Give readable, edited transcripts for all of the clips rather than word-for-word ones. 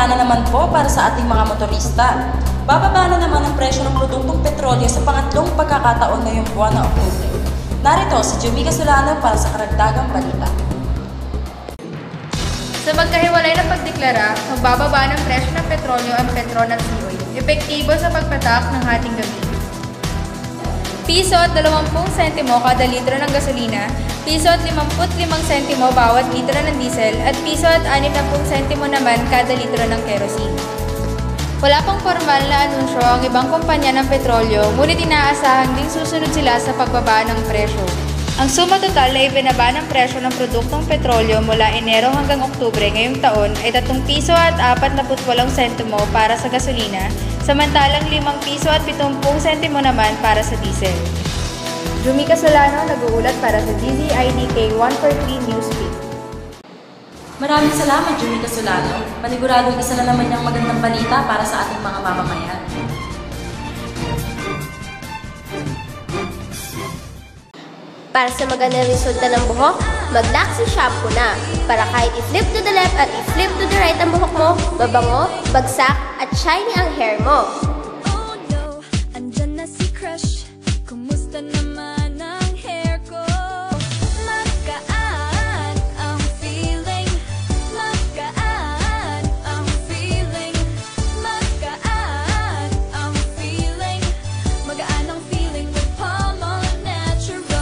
na naman po para sa ating mga motorista. Bababa na naman ang presyo ng produktong petrolyo sa pangatlong pagkakataon ngayong buwan na Oktubre. Narito si Jumika Solano para sa karagdagang balita. Sa magkahiwalay na pagdeklara, magbababa ng presyo ng petrolyo ang Petronas Oil, epektibo sa pagpatak ng hating gabi. Piso at 20 sentimo kada litro ng gasolina, piso at 55 sentimo bawat litro ng diesel, at piso at 60 sentimo naman kada litro ng kerosene. Wala pang formal na anunsyo ang ibang kumpanya ng petrolyo, ngunit inaasahan ding susunod sila sa pagbaba ng presyo. Ang suma total na ibinaba ng presyo ng produktong petrolyo mula Enero hanggang Oktubre ngayong taon ay 3 piso at 48 sentimo para sa gasolina, samantalang 5 piso at 70 sentimo naman para sa diesel. Jumika Solano, nag-uulat para sa DZIDK 143 Newsfeed. Maraming salamat, Jumika Solano. Paniguradong isa na naman yung magandang balita para sa ating mga mamamayan. Para sa magandang resulta ng buhok, mag-Laxi shampoo na. Para kahit i-flip to the left at i-flip to the right ang buhok mo, mabango, bagsak, at shiny ang hair mo. Oh no, andyan na si Crush. Kumusta naman ang hair ko? Magaan ang feeling. Magaan ang feeling. Magaan ang feeling. Magaan ang feeling with Palmolive Naturals.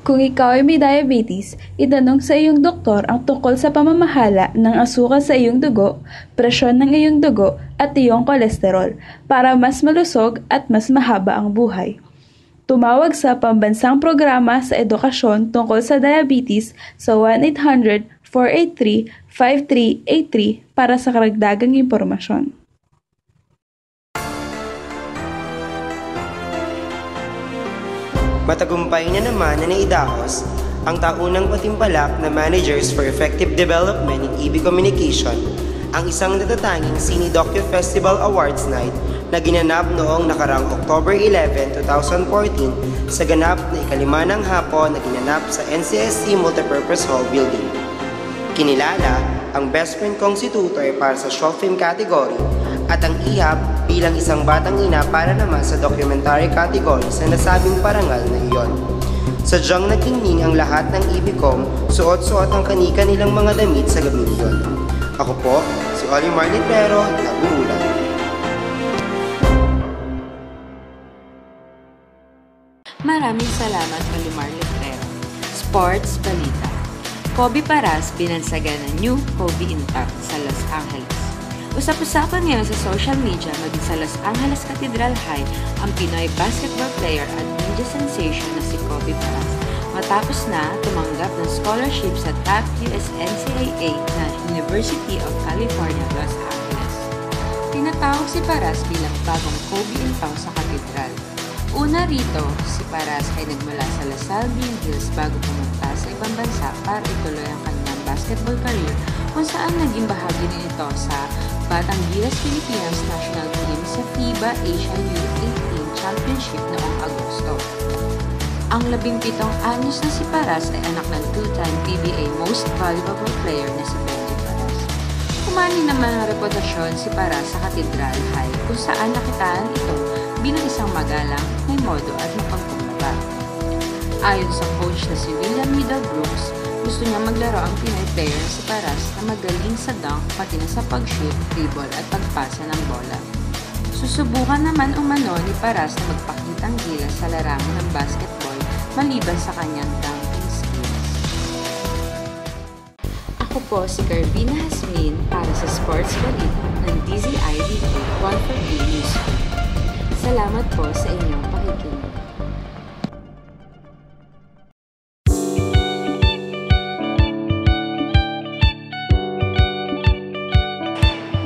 Kung ikaw ay may diabetes, itanong sa iyong doktor ang tungkol sa pamamahala ng asukal sa iyong dugo, presyon ng iyong dugo, at iyong kolesterol para mas malusog at mas mahaba ang buhay. Tumawag sa pambansang programa sa edukasyon tungkol sa diabetes sa 1-800-483-5383 para sa karagdagang impormasyon. Matagumpay na naman na naidahos ang taunang patimpalak na Managers for Effective Development in EB Communication, ang isang natatanging Cine Docu Festival Awards Night na ginanap noong nakarang October 11, 2014 sa ganap na ikalima ng hapon na ginanap sa NCSC Multipurpose Hall Building. Kinilala ang Best Friend Kong si Tutor para sa short film category at ang IHAP bilang isang batang ina para naman sa documentary category sa nasabing parangal na iyon. Sadyang nagtingning ang lahat ng IBCOM, suot-suot ang kanika-nilang mga damit sa gabing iyon. Ako po, si Olimar Librero, nag-uulat. Maraming salamat, Olimar Librero. Sports Balita. Kobe Paras binansagan ng new Kobe Intact sa Los Angeles. Usap-usapan ngayon sa social media maging sa Los Angeles Cathedral High ang Pinoy basketball player at media sensation na si Kobe Paras matapos na tumanggap ng scholarship sa top USNCAA na University of California, Los Angeles. Tinatawag si Paras bilang bagong Kobe Intact sa Cathedral. Una rito, si Paras ay nagmula sa LaSalle Green Hills bago pumunta sa ibang bansa para ituloy ang kanyang basketball career kung saan naging bahagi din ito sa Batang Gilas Pilipinas National Team sa FIBA Asia U18 Championship noong Agosto. Ang 17 anyos na si Paras ay anak ng two-time PBA Most Valuable Player na si Benji Paras. Kumani naman ang reputasyon si Paras sa Cathedral High kung saan nakitaan ito bilang isang magalang, may modo at mapagkumbaba. Ayon sa coach na si William Middlebrooks, gusto niya maglaro ang Pinoy player na si Paras na magaling sa dunk pati na sa pag-shoot, dribble at pagpasa ng bola. Susubukan naman umano ni Paras na magpakitang gilas sa larangan ng basketball maliban sa kanyang dunking skills. Ako po si Carvina Hasmin para sa Sports Balita ng DZIDK 143 News. Salamat po sa inyong pakikinig.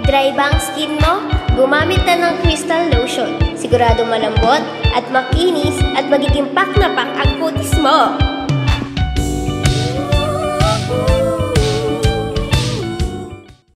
Dry ba ang skin mo? Gumamit na ng Crystal Lotion. Sigurado malambot at makinis at magiging pak na pak ang kutis mo.